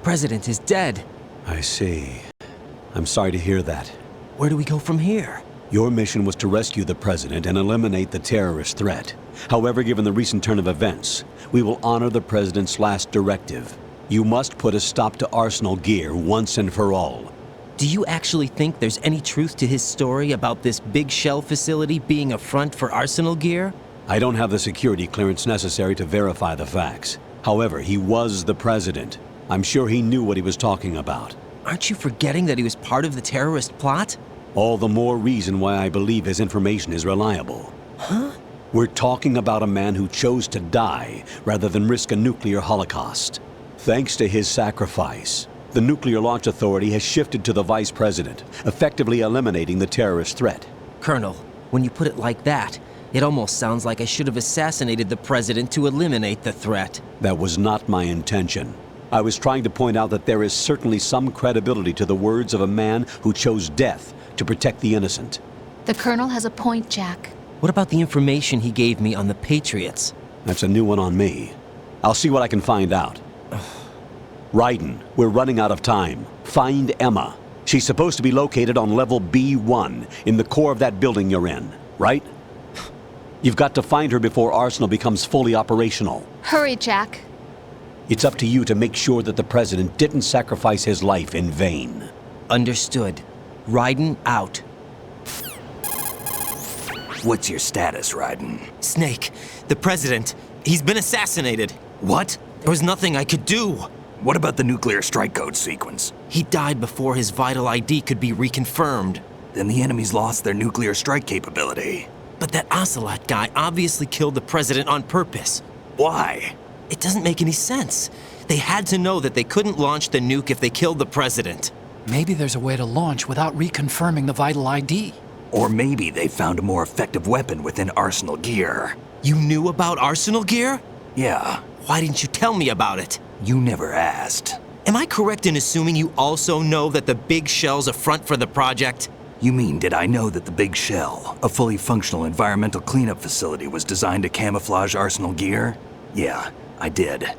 president is dead. I see. I'm sorry to hear that. Where do we go from here? Your mission was to rescue the president and eliminate the terrorist threat. However, given the recent turn of events, we will honor the president's last directive. You must put a stop to Arsenal Gear once and for all. Do you actually think there's any truth to his story about this big shell facility being a front for Arsenal Gear? I don't have the security clearance necessary to verify the facts. However, he was the president. I'm sure he knew what he was talking about. Aren't you forgetting that he was part of the terrorist plot? All the more reason why I believe his information is reliable. Huh? We're talking about a man who chose to die rather than risk a nuclear holocaust. Thanks to his sacrifice, the Nuclear Launch Authority has shifted to the vice president, effectively eliminating the terrorist threat. Colonel, when you put it like that, it almost sounds like I should have assassinated the president to eliminate the threat. That was not my intention. I was trying to point out that there is certainly some credibility to the words of a man who chose death to protect the innocent. The Colonel has a point, Jack. What about the information he gave me on the Patriots? That's a new one on me. I'll see what I can find out. Raiden, we're running out of time. Find Emma. She's supposed to be located on level B1, in the core of that building you're in, right? You've got to find her before Arsenal becomes fully operational. Hurry, Jack. It's up to you to make sure that the president didn't sacrifice his life in vain. Understood. Raiden out. What's your status, Raiden? Snake, the president, he's been assassinated. What? There was nothing I could do. What about the nuclear strike code sequence? He died before his vital ID could be reconfirmed. Then the enemy's lost their nuclear strike capability. But that Ocelot guy obviously killed the president on purpose. Why? It doesn't make any sense. They had to know that they couldn't launch the nuke if they killed the president. Maybe there's a way to launch without reconfirming the vital ID. Or maybe they found a more effective weapon within Arsenal Gear. You knew about Arsenal Gear? Yeah. Why didn't you tell me about it? You never asked. Am I correct in assuming you also know that the Big Shell's a front for the project? You mean, did I know that the Big Shell, a fully functional environmental cleanup facility, was designed to camouflage Arsenal Gear? Yeah, I did.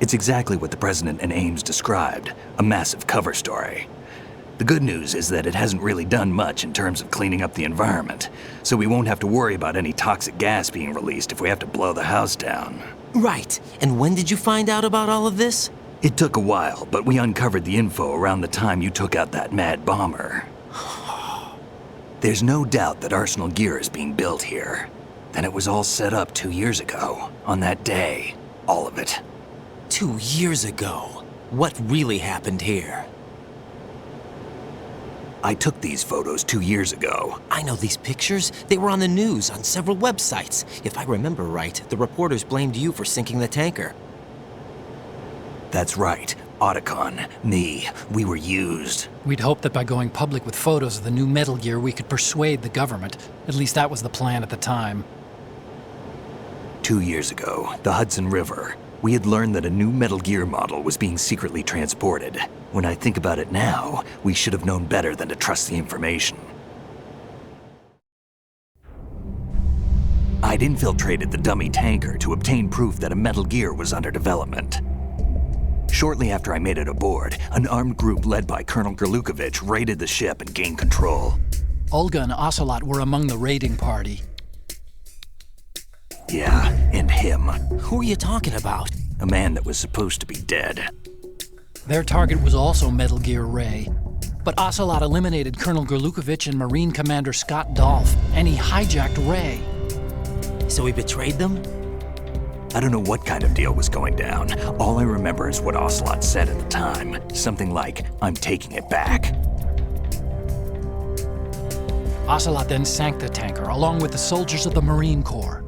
It's exactly what the President and Ames described, a massive cover story. The good news is that it hasn't really done much in terms of cleaning up the environment, so we won't have to worry about any toxic gas being released if we have to blow the house down. Right. And when did you find out about all of this? It took a while, but we uncovered the info around the time you took out that mad bomber. There's no doubt that Arsenal Gear is being built here. Then it was all set up 2 years ago, on that day. All of it. 2 years ago? What really happened here? I took these photos 2 years ago. I know these pictures. They were on the news, on several websites. If I remember right, the reporters blamed you for sinking the tanker. That's right. Otacon, me, we were used. We'd hoped that by going public with photos of the new Metal Gear, we could persuade the government. At least that was the plan at the time. 2 years ago, the Hudson River, we had learned that a new Metal Gear model was being secretly transported. When I think about it now, we should have known better than to trust the information. I'd infiltrated the dummy tanker to obtain proof that a Metal Gear was under development. Shortly after I made it aboard, an armed group led by Colonel Gerlukovich raided the ship and gained control. Olga and Ocelot were among the raiding party. Yeah, and him. Who are you talking about? A man that was supposed to be dead. Their target was also Metal Gear Ray. But Ocelot eliminated Colonel Gerlukovich and Marine Commander Scott Dolph, and he hijacked Ray. So he betrayed them? I don't know what kind of deal was going down. All I remember is what Ocelot said at the time. Something like, "I'm taking it back." Ocelot then sank the tanker, along with the soldiers of the Marine Corps.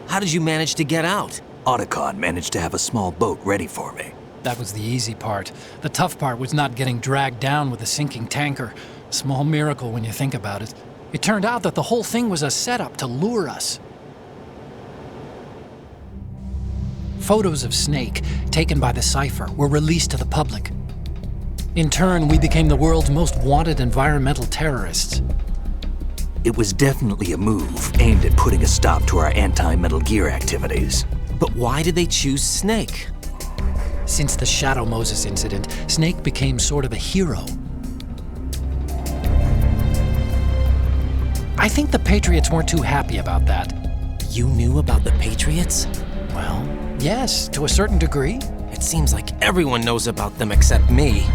How did you manage to get out? Otacon managed to have a small boat ready for me. That was the easy part. The tough part was not getting dragged down with a sinking tanker. A small miracle when you think about it. It turned out that the whole thing was a setup to lure us. Photos of Snake, taken by the Cypher, were released to the public. In turn, we became the world's most wanted environmental terrorists. It was definitely a move aimed at putting a stop to our anti-Metal Gear activities. But why did they choose Snake? Since the Shadow Moses incident, Snake became sort of a hero. I think the Patriots weren't too happy about that. You knew about the Patriots? Well, yes, to a certain degree. It seems like everyone knows about them except me.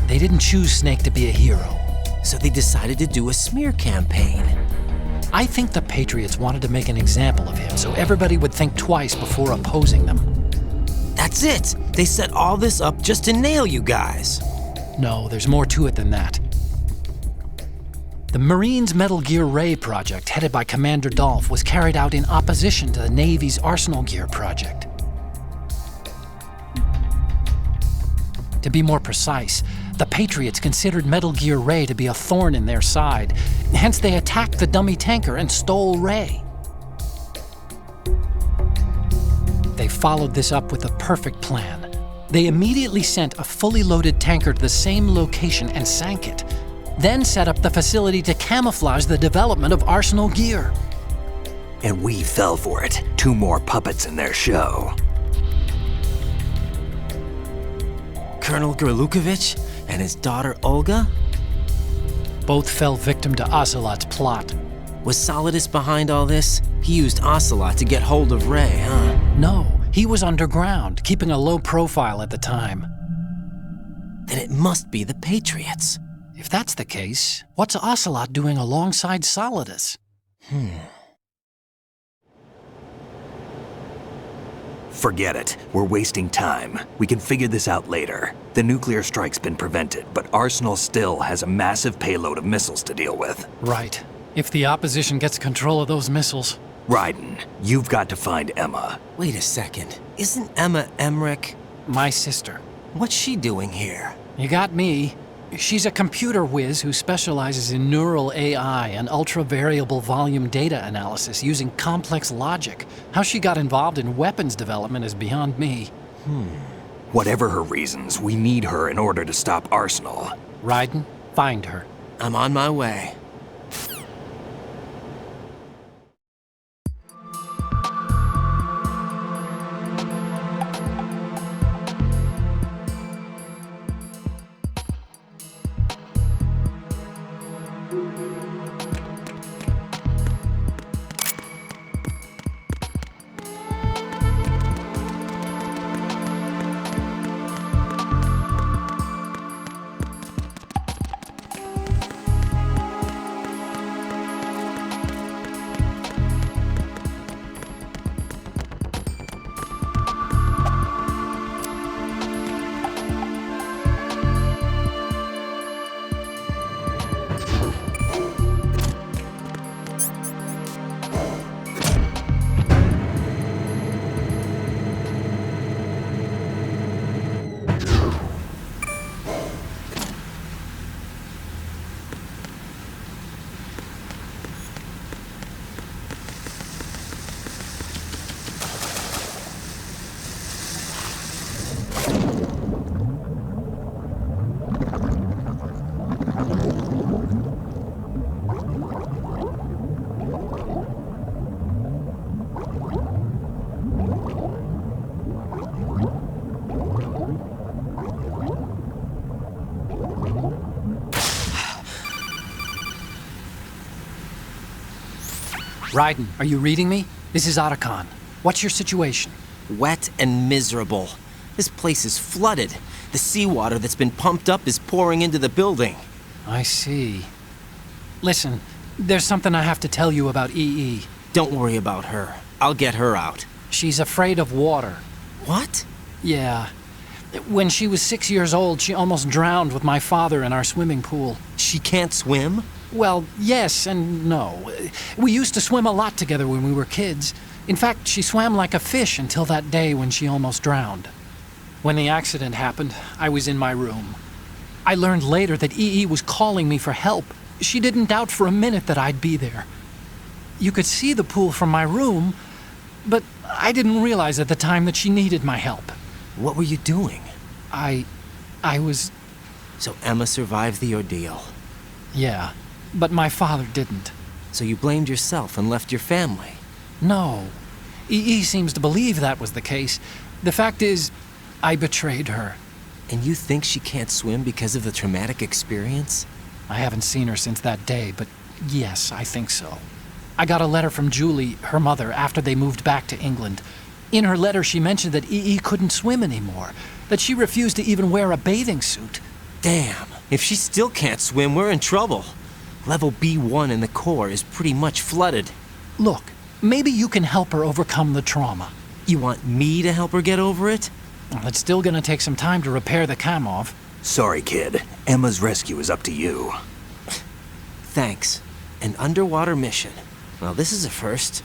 They didn't choose Snake to be a hero. So they decided to do a smear campaign. I think the Patriots wanted to make an example of him so everybody would think twice before opposing them. That's it! They set all this up just to nail you guys. No, there's more to it than that. The Marines' Metal Gear Ray project, headed by Commander Dolph, was carried out in opposition to the Navy's Arsenal Gear project. To be more precise, the Patriots considered Metal Gear Ray to be a thorn in their side. Hence, they attacked the dummy tanker and stole Ray. They followed this up with a perfect plan. They immediately sent a fully loaded tanker to the same location and sank it, then set up the facility to camouflage the development of Arsenal Gear. And we fell for it. 2 more puppets in their show. Colonel Gerlukovich and his daughter Olga? Both fell victim to Ocelot's plot. Was Solidus behind all this? He used Ocelot to get hold of Ray, huh? No, he was underground, keeping a low profile at the time. Then it must be the Patriots. If that's the case, what's Ocelot doing alongside Solidus? Forget it. We're wasting time. We can figure this out later. The nuclear strike's been prevented, but Arsenal still has a massive payload of missiles to deal with. Right. If the opposition gets control of those missiles. Raiden, you've got to find Emma. Wait a second. Isn't Emma Emmerich? My sister. What's she doing here? You got me. She's a computer whiz who specializes in neural AI and ultra-variable volume data analysis using complex logic. How she got involved in weapons development is beyond me. Whatever her reasons, we need her in order to stop Arsenal. Raiden, find her. I'm on my way. Raiden, are you reading me? This is Otacon. What's your situation? Wet and miserable. This place is flooded. The seawater that's been pumped up is pouring into the building. I see. Listen, there's something I have to tell you about EE. Don't worry about her. I'll get her out. She's afraid of water. What? Yeah. When she was 6 years old, she almost drowned with my father in our swimming pool. She can't swim? Well, yes and no. We used to swim a lot together when we were kids. In fact, she swam like a fish until that day when she almost drowned. When the accident happened, I was in my room. I learned later that EE was calling me for help. She didn't doubt for a minute that I'd be there. You could see the pool from my room, but I didn't realize at the time that she needed my help. What were you doing? I was... So Emma survived the ordeal. Yeah, but my father didn't. So you blamed yourself and left your family. No. EE seems to believe that was the case. The fact is, I betrayed her. And you think she can't swim because of the traumatic experience? I haven't seen her since that day, but yes, I think so. I got a letter from Julie, her mother, after they moved back to England. In her letter, she mentioned that EE couldn't swim anymore, that she refused to even wear a bathing suit. Damn, if she still can't swim, we're in trouble. Level B1 in the core is pretty much flooded. Look, maybe you can help her overcome the trauma. You want me to help her get over it? Well, it's still gonna take some time to repair the Kamov. Sorry, kid. Emma's rescue is up to you. Thanks. An underwater mission. Well, this is a first.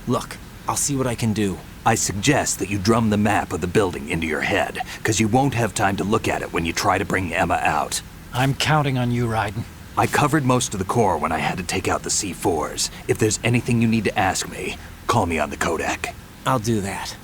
Look, I'll see what I can do. I suggest that you drum the map of the building into your head, because you won't have time to look at it when you try to bring Emma out. I'm counting on you, Raiden. I covered most of the core when I had to take out the C4s. If there's anything you need to ask me, call me on the codec. I'll do that.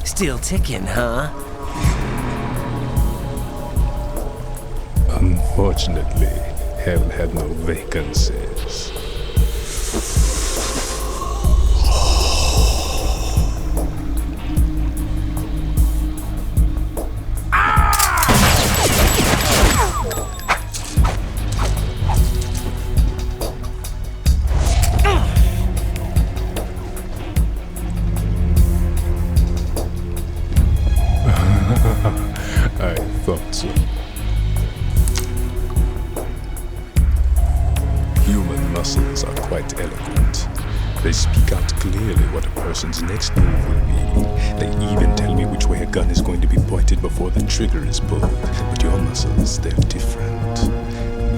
Still ticking, huh? Unfortunately, hell had no vacancies. I thought so. Human muscles are quite eloquent. They speak out clearly what a person's next move will be. They even tell me which way a gun is going to be pointed before the trigger is pulled. But your muscles, they're different.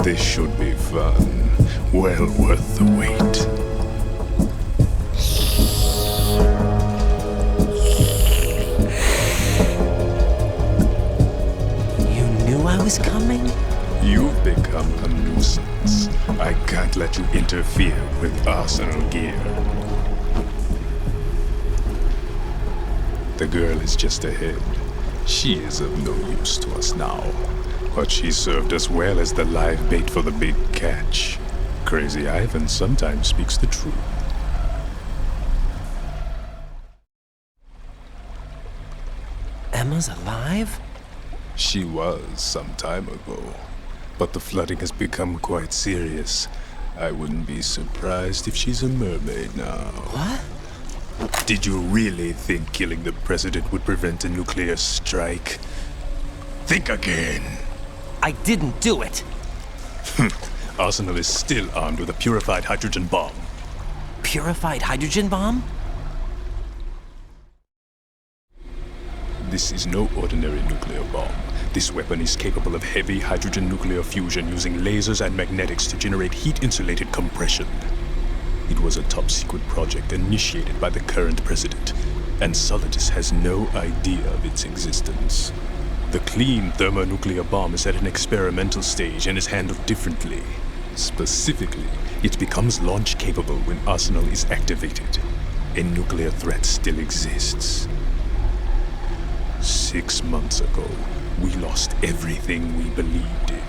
This should be fun. Well worth the wait. things coming? You've become a nuisance. I can't let you interfere with arsenal gear. The girl is just ahead. She is of no use to us now. But she served us well as the live bait for the big catch. Crazy Ivan sometimes speaks the truth. Emma's alive? She was some time ago. But the flooding has become quite serious. I wouldn't be surprised if she's a mermaid now. What? Did you really think killing the president would prevent a nuclear strike? Think again. I didn't do it. Arsenal is still armed with a purified hydrogen bomb. Purified hydrogen bomb? This is no ordinary nuclear bomb. This weapon is capable of heavy hydrogen nuclear fusion using lasers and magnetics to generate heat-insulated compression. It was a top-secret project initiated by the current president, and Solidus has no idea of its existence. The clean thermonuclear bomb is at an experimental stage and is handled differently. Specifically, it becomes launch-capable when Arsenal is activated. A nuclear threat still exists. 6 months ago, we lost everything we believed in.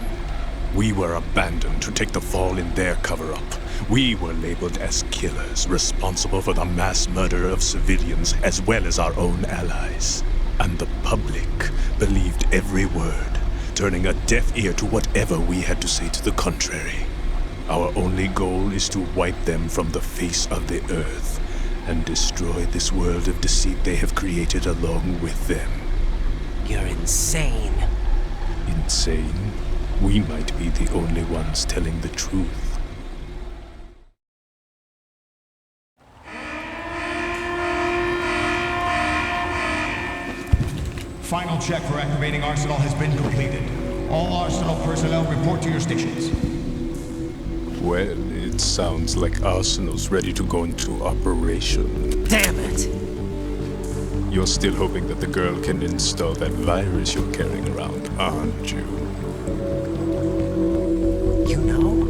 We were abandoned to take the fall in their cover-up. We were labeled as killers, responsible for the mass murder of civilians as well as our own allies. And the public believed every word, turning a deaf ear to whatever we had to say to the contrary. Our only goal is to wipe them from the face of the earth and destroy this world of deceit they have created along with them. You're insane. Insane? We might be the only ones telling the truth. Final check for activating Arsenal has been completed. All Arsenal personnel report to your stations. Well, it sounds like Arsenal's ready to go into operation. Damn it! You're still hoping that the girl can install that virus you're carrying around, aren't you? You know?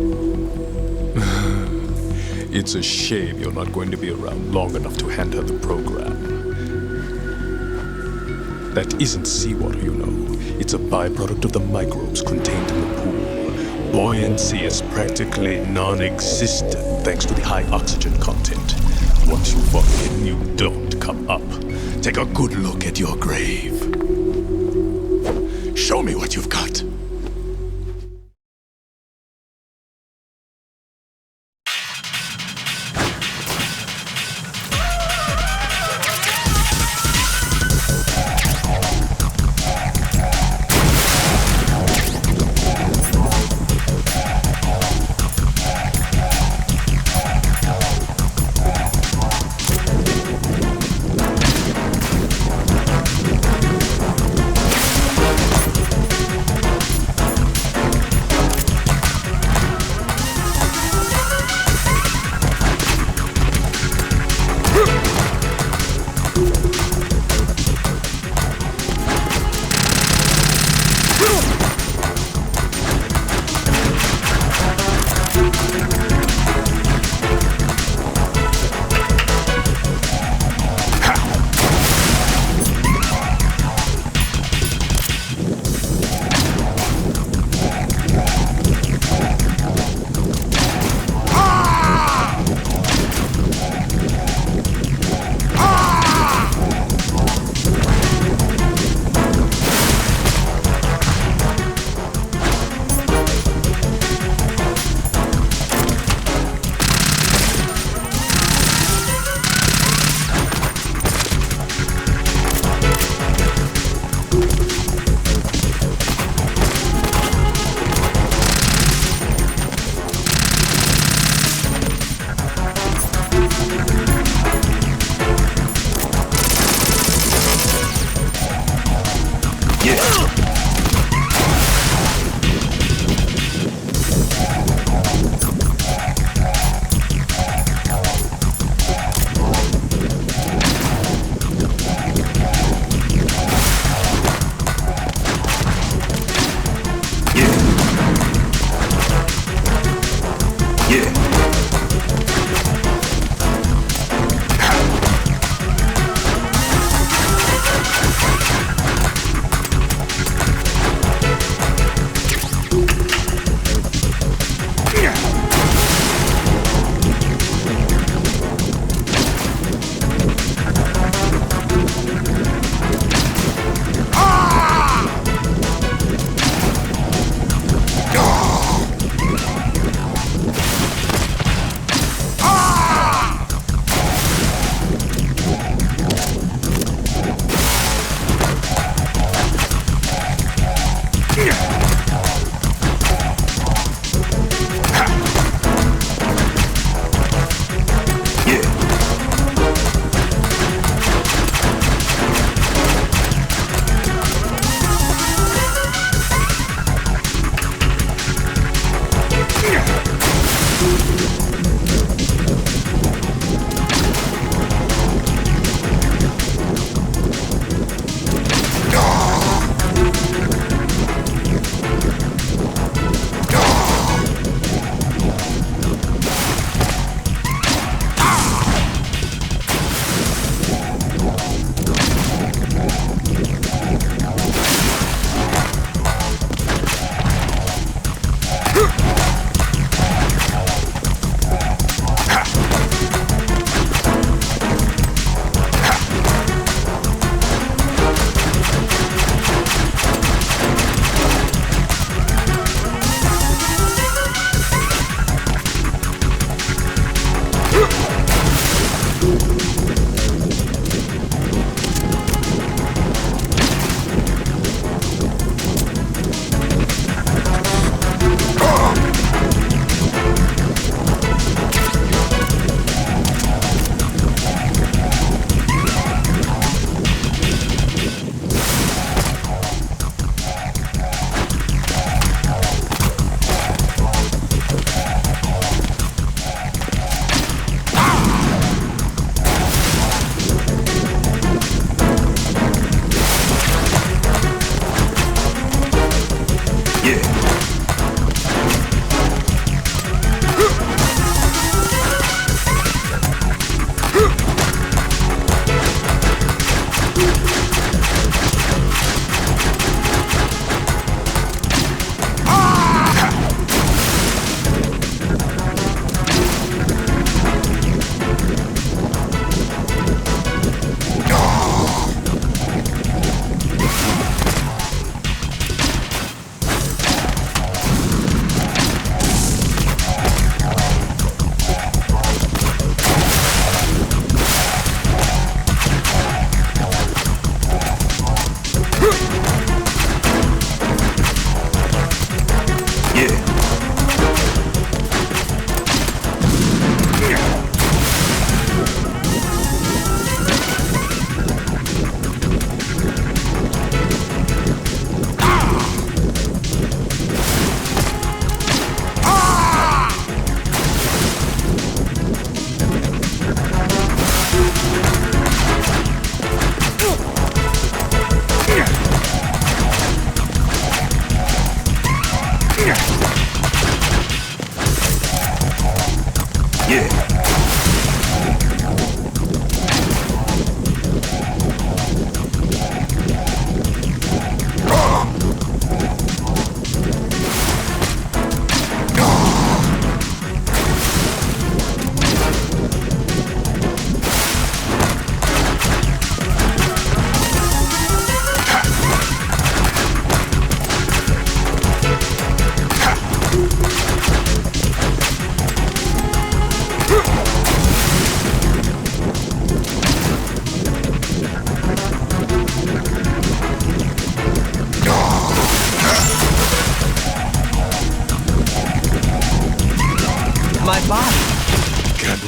It's a shame you're not going to be around long enough to hand her the program. That isn't seawater, you know. It's a byproduct of the microbes contained in the pool. Buoyancy is practically non-existent thanks to the high oxygen content. Once you fall in, you don't come up. Take a good look at your grave. Show me what you've got.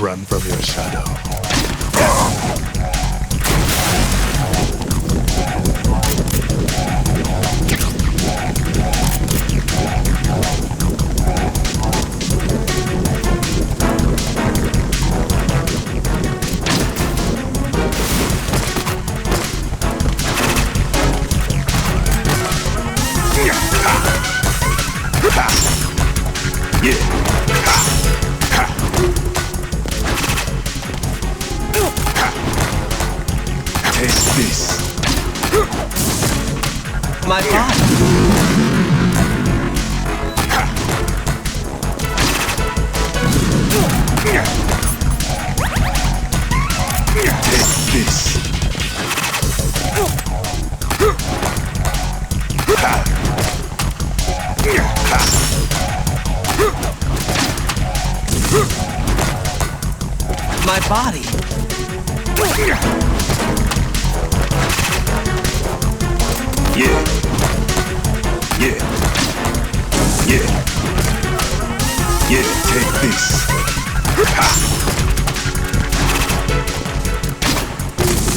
run from your shadow. Take this. My body. Take this. My body. Yeah. Yeah. Yeah. Yeah, Take this.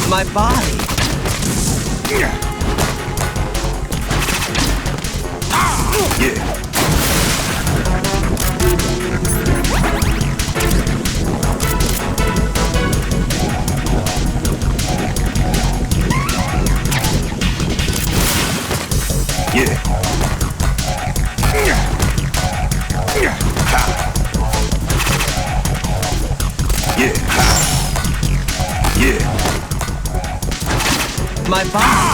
My body. yeah. Yeah. Yeah. My body.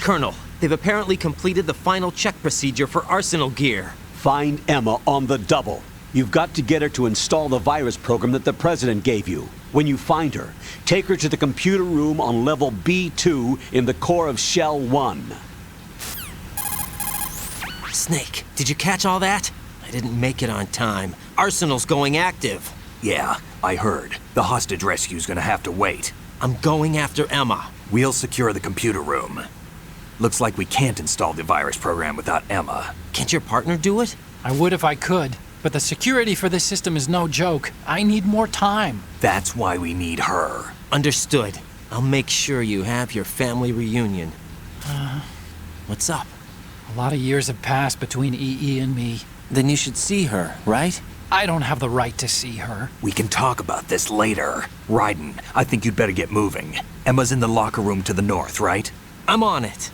Colonel, they've apparently completed the final check procedure for arsenal gear. Find Emma on the double. You've got to get her to install the virus program that the President gave you. When you find her, take her to the computer room on level B2 in the core of Shell 1. Snake, did you catch all that? I didn't make it on time. Arsenal's going active. Yeah, I heard. The hostage rescue's gonna have to wait. I'm going after Emma. We'll secure the computer room. Looks like we can't install the virus program without Emma. Can't your partner do it? I would if I could, but the security for this system is no joke. I need more time. That's why we need her. Understood. I'll make sure you have your family reunion. What's up? A lot of years have passed between EE and me. Then you should see her, right? I don't have the right to see her. We can talk about this later. Raiden, I think you'd better get moving. Emma's in the locker room to the north, right? I'm on it.